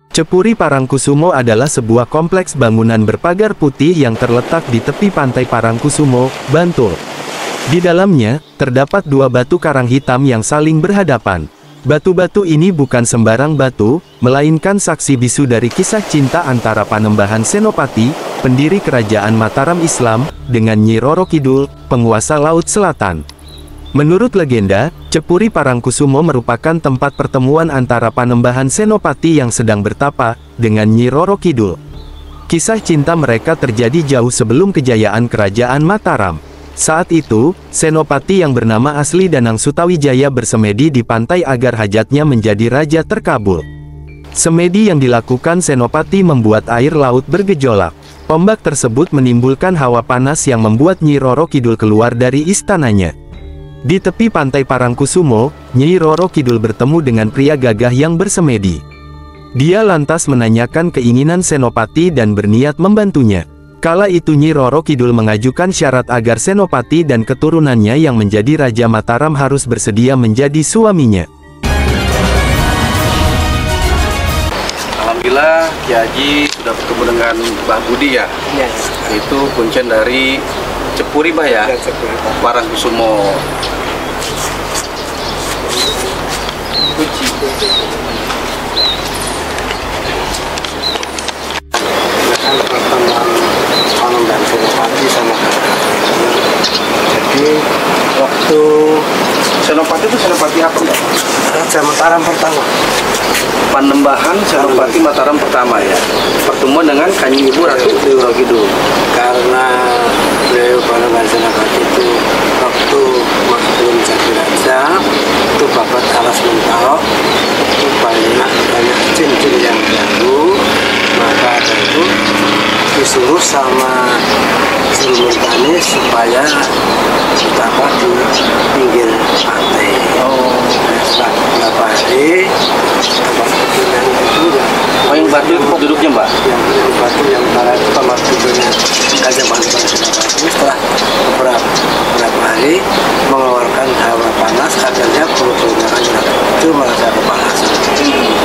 Cepuri Parangkusumo adalah sebuah kompleks bangunan berpagar putih yang terletak di tepi pantai Parangkusumo, Bantul. Di dalamnya, terdapat dua batu karang hitam yang saling berhadapan. Batu-batu ini bukan sembarang batu, melainkan saksi bisu dari kisah cinta antara Panembahan Senopati, pendiri kerajaan Mataram Islam, dengan Nyi Roro Kidul, penguasa Laut Selatan. Menurut legenda, Cepuri Parangkusumo merupakan tempat pertemuan antara Panembahan Senopati yang sedang bertapa, dengan Nyi Roro Kidul. Kisah cinta mereka terjadi jauh sebelum kejayaan kerajaan Mataram. Saat itu, Senopati yang bernama asli Danang Sutawijaya bersemedi di pantai agar hajatnya menjadi raja terkabul. Semedi yang dilakukan Senopati membuat air laut bergejolak. Ombak tersebut menimbulkan hawa panas yang membuat Nyi Roro Kidul keluar dari istananya. Di tepi pantai Parangkusumo, Nyi Roro Kidul bertemu dengan pria gagah yang bersemedi. Dia lantas menanyakan keinginan Senopati dan berniat membantunya. Kala itu Nyi Roro Kidul mengajukan syarat agar Senopati dan keturunannya yang menjadi Raja Mataram harus bersedia menjadi suaminya. Alhamdulillah, Ki Haji sudah bertemu dengan Mbah Budi ya. Yes. Itu kuncen dari Cepuri Mbah ya. Parangkusumo. Kunci. Pertemuan Panembahan Senopati sama jadi waktu Senopati itu Senopati apa enggak? Raja Mataram pertama. Panembahan Senopati Mataram pertama ya. Pertemuan dengan Kanjeng Ibu Ratu Dewi Roro Kidul. Karena beliau Panembahan Senopati itu waktu masih belum jadi raja itu babat alas mental itu banyak jin-jin yang ganggu, maka itu disuruh sama Sulmurtani supaya betapa di pinggir pantai. Setelah beberapa hari tempat tidurnya itu yang batu itu duduknya Mbak? yang batu yang kala itu tempat tidurnya Raja Panembahan Senopati setelah beberapa hari mengeluarkan hawa panas, akhirnya perutnya Raja Ratu itu merasa kepanasan.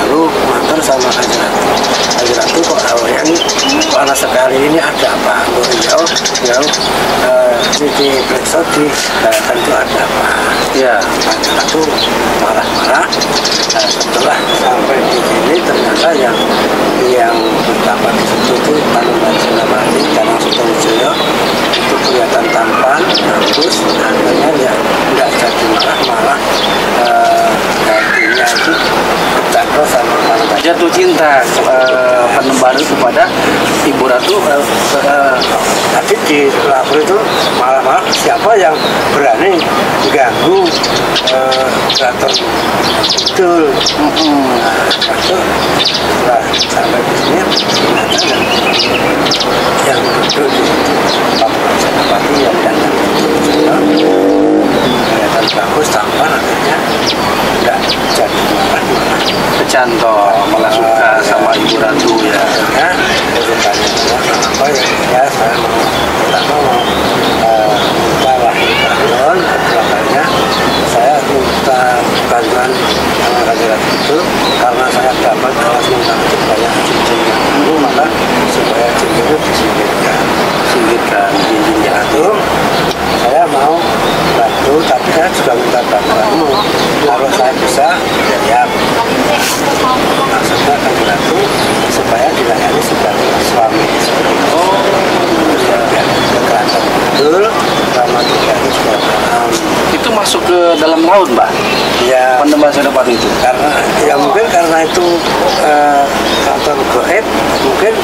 Lalu mantar sama Raja Ratu kok awalnya panas sekali ini ada apa? Jauh di periksa di daratan itu ada apa? Ya. Raja Ratu marah-marah. Setelah sampai di sini ternyata yang betapa di situ itu Panembahan Senopati Danang Sutawijaya itu kelihatan tampan, bagus, akhirnya ya nggak jadi marah-marah, hatinya itu bercakap sama Panembahan. Jatuh cinta Panembahan itu kepada Ibu Ratu. Tadi di lapor itu malah siapa yang berani ganggu keraton Kidul. Setelah sampai di sini yang duduk di Panembahan Senopati yang datang kelihatan bagus, tampan, akhirnya nggak jadi marah-marah. Kecantol, malah suka sama Ibu Ratu ya. Ya, bertanya apa ya saya mau minta lahir baron, makanya saya minta bantuan sama Raja Ratu itu karena saya dapat alas mentah itu banyak cincin yang dulu, maka supaya cincin itu disingkirkan cincinnya itu saya mau bantu, tapi saya juga minta bantuanmu kalau saya bisa ya maksudnya Raja Ratu supaya dilayani sebagai suami. Kekerasan betul, sama tidak juga Itu masuk ke dalam laut Mbak? ya, Panembahan Senopati itu? karena ya mungkin karena itu kantor goib, mungkin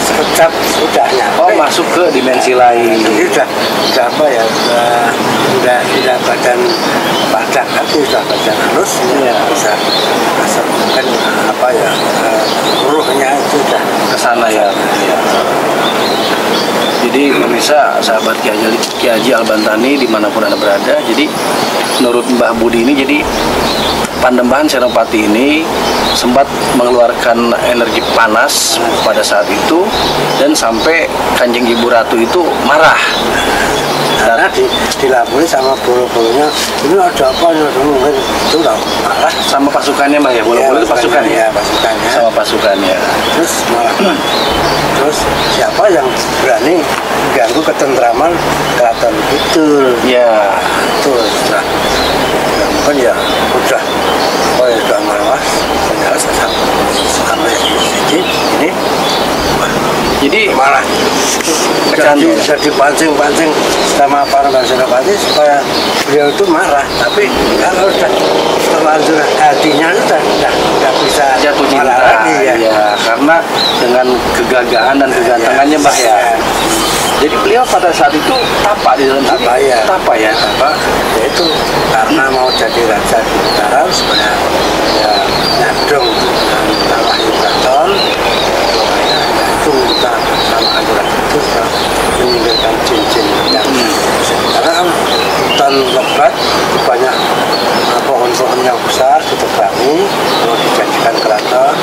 sekejap sudah nyampe. Oh, masuk ke dimensi lain. Jadi udah apa ya, udah badan padat, tapi sudah badan halus, ya bisa masuk, mungkin apa ya, ruhnya itu udah Ke sana ya. Jadi pemirsa, sahabat Ki Haji Al-Bantani dimanapun Anda berada, jadi menurut Mbah Budi ini, jadi Panembahan Senopati ini sempat mengeluarkan energi panas pada saat itu dan sampai Kanjeng Ibu Ratu itu marah. karena dilapori sama bolo-bolonya, ini ada apa, ini ada mungkin itu lah malah sama pasukannya Mbah ya, bolo-bolo itu pasukan ya? Pasukannya Sama pasukannya. terus malah terus siapa yang berani ganggu ketentraman keraton Kidul Ya, terus nah, ya mungkin ya udah oh ya udah malas sampai sini ini jadi malah jadi pancing-pancing sama Panembahan Senopati supaya beliau itu marah, tapi kalau udah terlanjur hatinya itu udah bisa jatuh cinta marah lagi ya, karena dengan kegagahan dan kegantengannya Mbah ya. Jadi beliau pada saat itu tapa di dalam sini. Tapa ya. Itu karena mau jadi raja di Mataram sebenarnya ya nyadong tanah Keraton, itu minta sama aturan itu meninggalkan cincin karena kan hutan lebat banyak pohon-pohon yang besar ditebangi mau dijadikan keraton.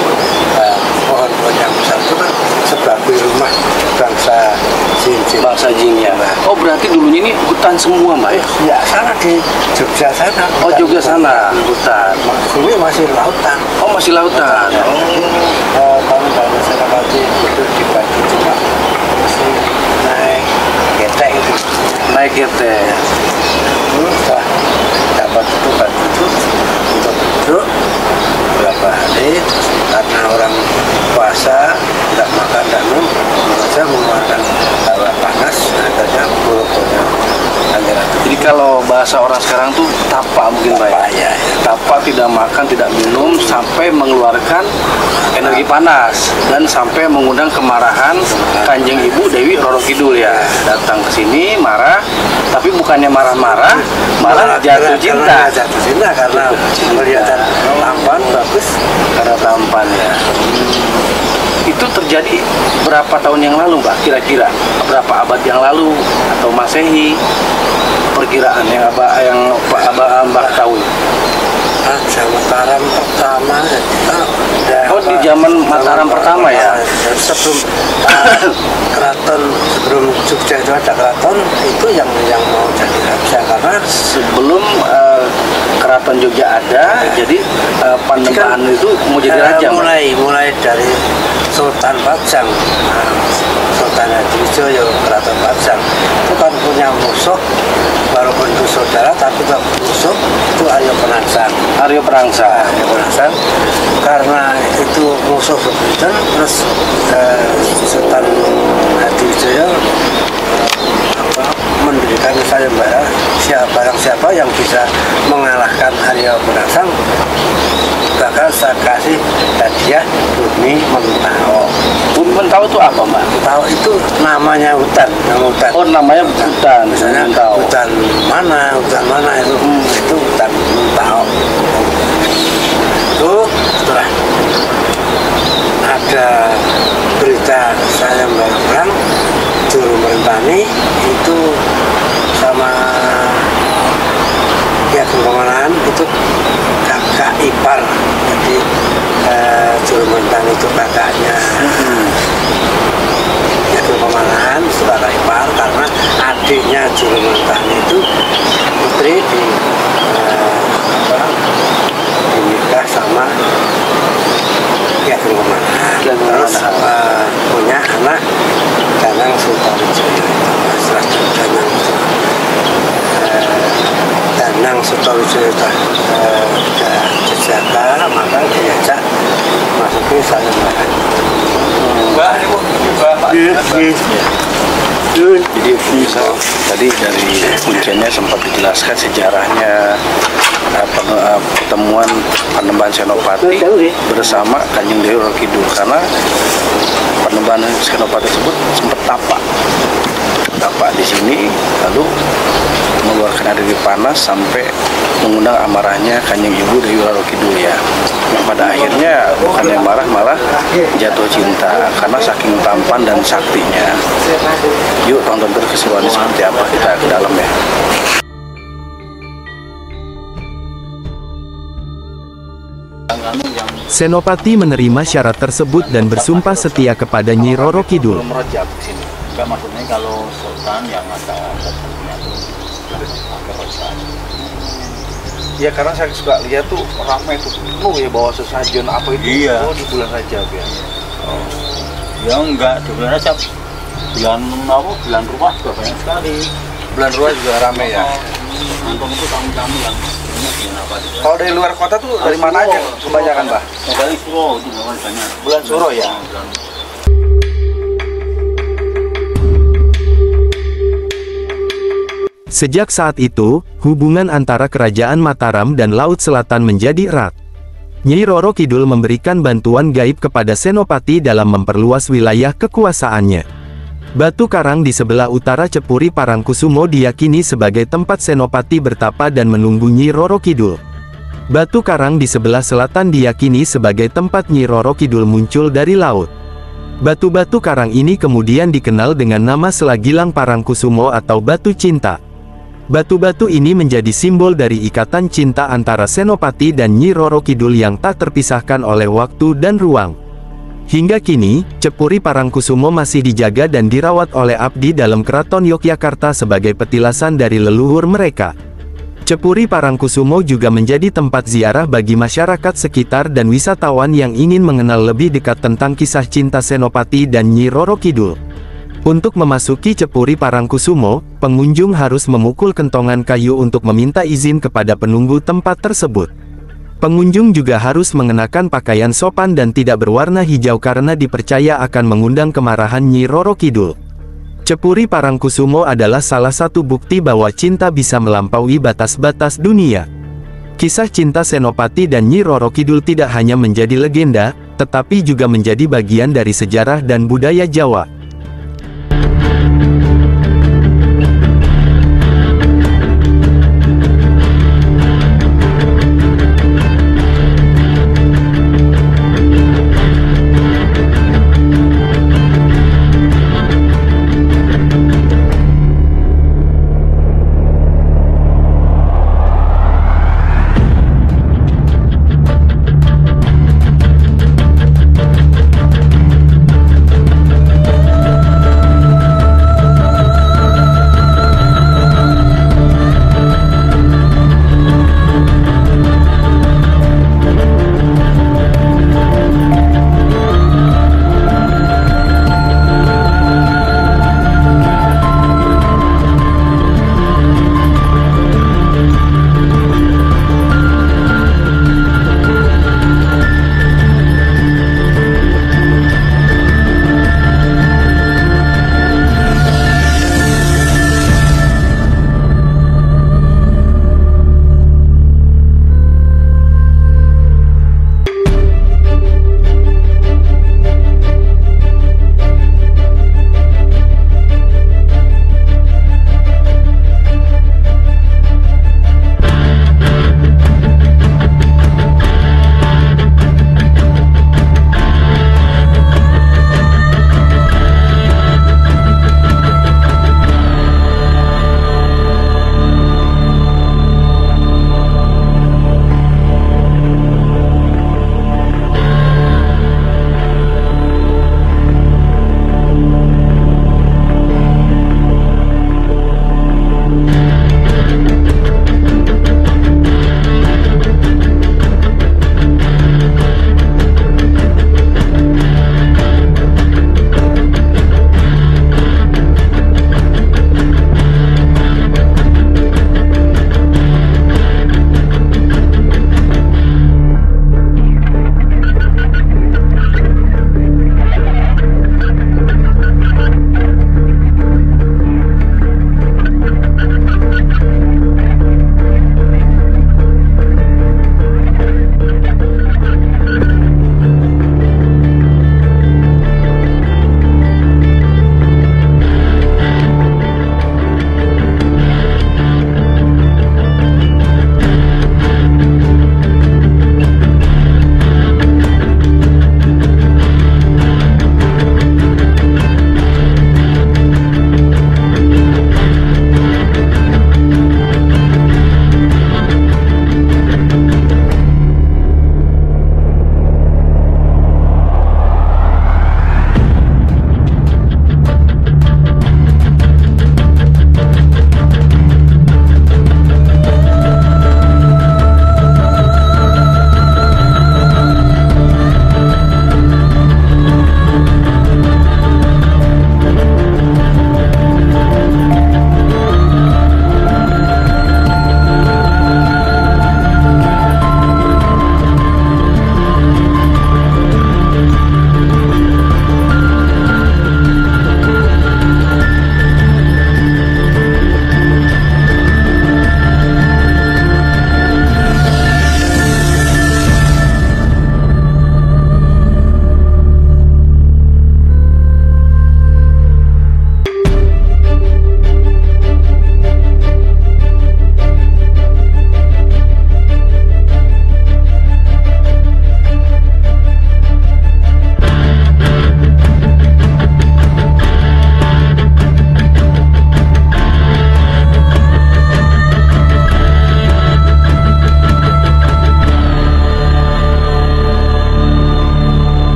Pohon-pohon yang besar itu kan sebagai rumah bangsa Jin ya. Oh berarti dulunya ini hutan semua Mbak ya? Ya sana di Jogja sana. Oh Jogja sana hutan. Ini masih lautan. Oh masih lautan. Panembahan Senopati itu dibagi cuma masih naik getek itu. Naik getek. Terus dapat itu batu itu untuk duduk beberapa hari. Terus karena orang puasa tidak makan dan minum, saja mengeluarkan hawa panas, akhirnya bulu-bulunya aliran. Jadi kalau bahasa orang sekarang tuh tapa mungkin Mbak ya? Tapa tidak makan, tidak minum sampai mengeluarkan energi panas dan sampai mengundang kemarahan Kanjeng Ibu Dewi Roro Kidul ya. Datang ke sini marah, tapi bukannya marah-marah, malah jatuh cinta. Jatuh cinta karena melihat tampan bagus, Karena tampan ya. Itu terjadi berapa tahun yang lalu Mbak? Kira-kira berapa abad yang lalu atau Masehi? Perkiraan yang Mbak tahu. Raja Mataram pertama Oh di zaman Mataram pertama ya? Sebelum keraton, sebelum Jogja itu ada keraton, itu yang mau jadi raja karena Sebelum keraton Jogja ada, jadi Panembahan itu mau jadi raja Mbak? mulai dari Sultan Bajang, Sultan Hadiwijoyo, Keraton Bajang itu kan punya musuh, walaupun itu saudara tapi kalau musuh itu Arya Penangsang. Arya Penangsang. Karena itu musuh bebuyutan, terus Sultan Hadiwijoyo mendirikan sayembara siapa yang bisa mengalahkan Arya Penangsang bakal saya kasih hadiah Bumi Mentao. Bumi Mentao itu apa Mbak? Mentao itu namanya hutan, Oh namanya hutan. Misalnya Mentao. hutan mana itu hutan Mentao. Itu setelah ada berita sayembara perang Juru Merentani itu sama ya Pemanahan itu kakak ipar, jadi Juru Merentani itu kakaknya ya Pemanahan itu kakak ipar karena adiknya Juru Merentani itu putri dinikah sama ya Pemanahan, terus punya anak Danang Sutawijaya. Setelah Danang Sutawijaya sudah jejaka, maka diajak masuk ke sayembara. Jadi bisa tadi dari kuncinya sempat dijelaskan sejarahnya pertemuan Panembahan Senopati bersama Kanjeng Dewi Roro Kidul, karena Panembahan Senopati tersebut sempat tapa di sini, lalu mengeluarkan energi panas sampai mengundang amarahnya Kanjeng Ibu Dewi Roro Kidul ya. Yang pada akhirnya bukannya marah, malah jatuh cinta karena saking tampan dan saktinya. Yuk tonton terus keseruannya seperti apa, kita ke dalam ya. Senopati menerima syarat tersebut dan bersumpah setia kepada Nyi Roro Kidul. Enggak, maksudnya kalau sultan yang ada Ya karena saya suka lihat tuh ramai tuh penuh ya bawa sesajen apa itu. Iya. Oh di bulan Rajab ya. Ya enggak, di bulan Rajab. Bulan Ruah juga banyak sekali. Bulan Ruah juga ramai ya. Nonton itu tamu-tamu yang bulan apa itu. Kalau dari luar kota tuh dari mana aja kebanyakan, Mbah? Dari Suro itu banyak. Bulan Suro ya. Sejak saat itu, hubungan antara Kerajaan Mataram dan Laut Selatan menjadi erat. Nyi Roro Kidul memberikan bantuan gaib kepada Senopati dalam memperluas wilayah kekuasaannya. Batu karang di sebelah utara Cepuri Parangkusumo diyakini sebagai tempat Senopati bertapa dan menunggu Nyi Roro Kidul. Batu karang di sebelah selatan diyakini sebagai tempat Nyi Roro Kidul muncul dari laut. Batu-batu karang ini kemudian dikenal dengan nama Selagilang Parangkusumo atau Batu Cinta. Batu-batu ini menjadi simbol dari ikatan cinta antara Senopati dan Nyi Roro Kidul yang tak terpisahkan oleh waktu dan ruang. Hingga kini, Cepuri Parangkusumo masih dijaga dan dirawat oleh abdi dalam Keraton Yogyakarta sebagai petilasan dari leluhur mereka. Cepuri Parangkusumo juga menjadi tempat ziarah bagi masyarakat sekitar dan wisatawan yang ingin mengenal lebih dekat tentang kisah cinta Senopati dan Nyi Roro Kidul. Untuk memasuki Cepuri Parangkusumo, pengunjung harus memukul kentongan kayu untuk meminta izin kepada penunggu tempat tersebut. Pengunjung juga harus mengenakan pakaian sopan dan tidak berwarna hijau karena dipercaya akan mengundang kemarahan Nyi Roro Kidul. Cepuri Parangkusumo adalah salah satu bukti bahwa cinta bisa melampaui batas-batas dunia. Kisah cinta Senopati dan Nyi Roro Kidul tidak hanya menjadi legenda, tetapi juga menjadi bagian dari sejarah dan budaya Jawa.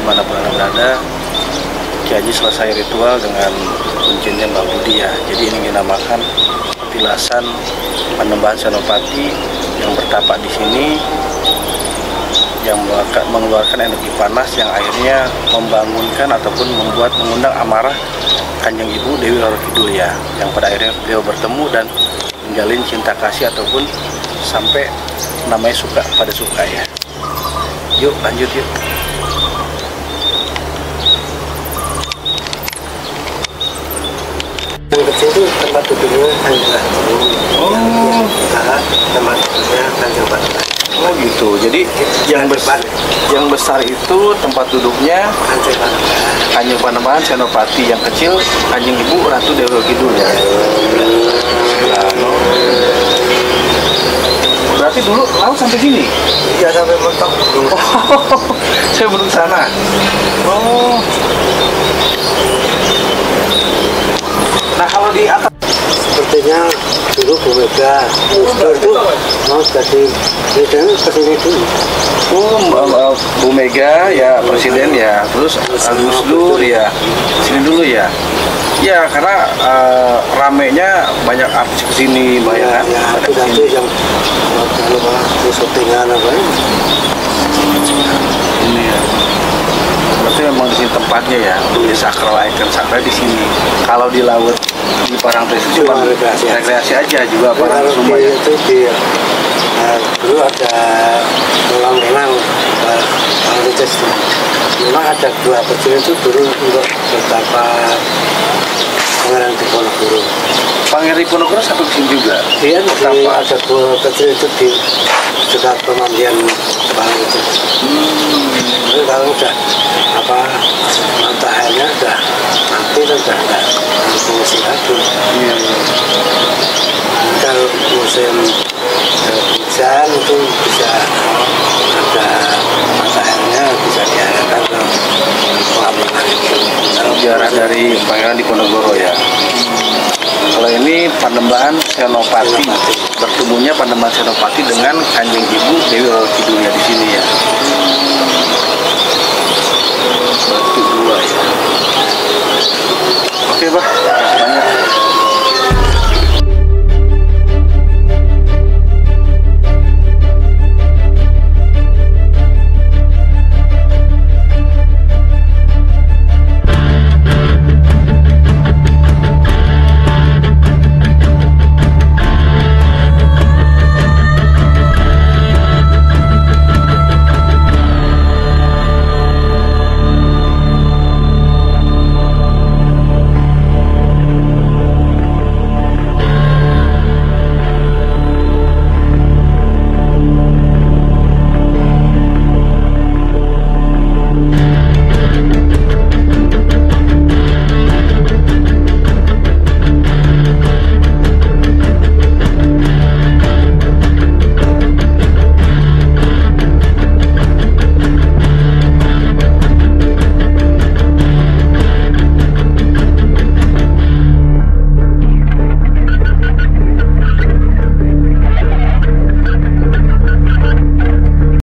dimanapun Anda berada, Ki Haji selesai ritual dengan kuncinya Mbah Budi ya. Jadi ini dinamakan petilasan Panembahan Senopati yang bertapak di sini, yang mengeluarkan energi panas yang akhirnya membangunkan ataupun mengundang amarah Kanjeng Ibu Dewi Roro Kidul ya, yang pada akhirnya beliau bertemu dan menjalin cinta kasih ataupun sampai namanya suka pada suka ya. Yuk lanjut yuk. Yang kecil itu tempat duduknya Kanjeng Ratu. Oh, tempat duduknya Kanjeng Ratu. Oh gitu. Jadi yang besar itu tempat duduknya Kanjeng Panembahan Senopati, yang kecil Kanjeng Ibu Ratu Dewi Roro Kidul ya. Berarti dulu laut sampai sini? Iya, sampai mentok. Saya belum sana. Oh. Nah kalau di atas Sepertinya dulu Bu Mega itu mau jadi presiden kesini dulu. Bu Mega ya presiden ya, terus Gus Dur ya sini dulu ya. Ya karena ramenya banyak artis kesini, banyak kan? Ya, itu nanti yang di syutingan apa ini. Ini ya. Berarti memang di sini tempatnya ya, untuk sakral icon sakral di sini. Kalau di laut di Parangtritis cuma rekreasi aja juga Parangkusuma ya. Itu dulu ada kolam renang Parangtritis. Memang ada dua kecil itu dulu untuk betapa Pangeran Diponegoro. Pangeran Diponegoro sampai ke sini juga. Iya, ada dua kecil itu di dekat pemandian Parangtritis. Jadi kalau udah mata airnya udah mati dan udah nggak fungsi lagi. Iya. Kalau musim hujan itu bisa ada mata airnya bisa diarahkan ke kolam renang itu. Sejarah dari Pangeran Diponegoro ya. Kalau ini Panembahan Senopati, bertemunya Panembahan Senopati dengan Kanjeng Ibu Dewi Roro Kidul ya di sini ya.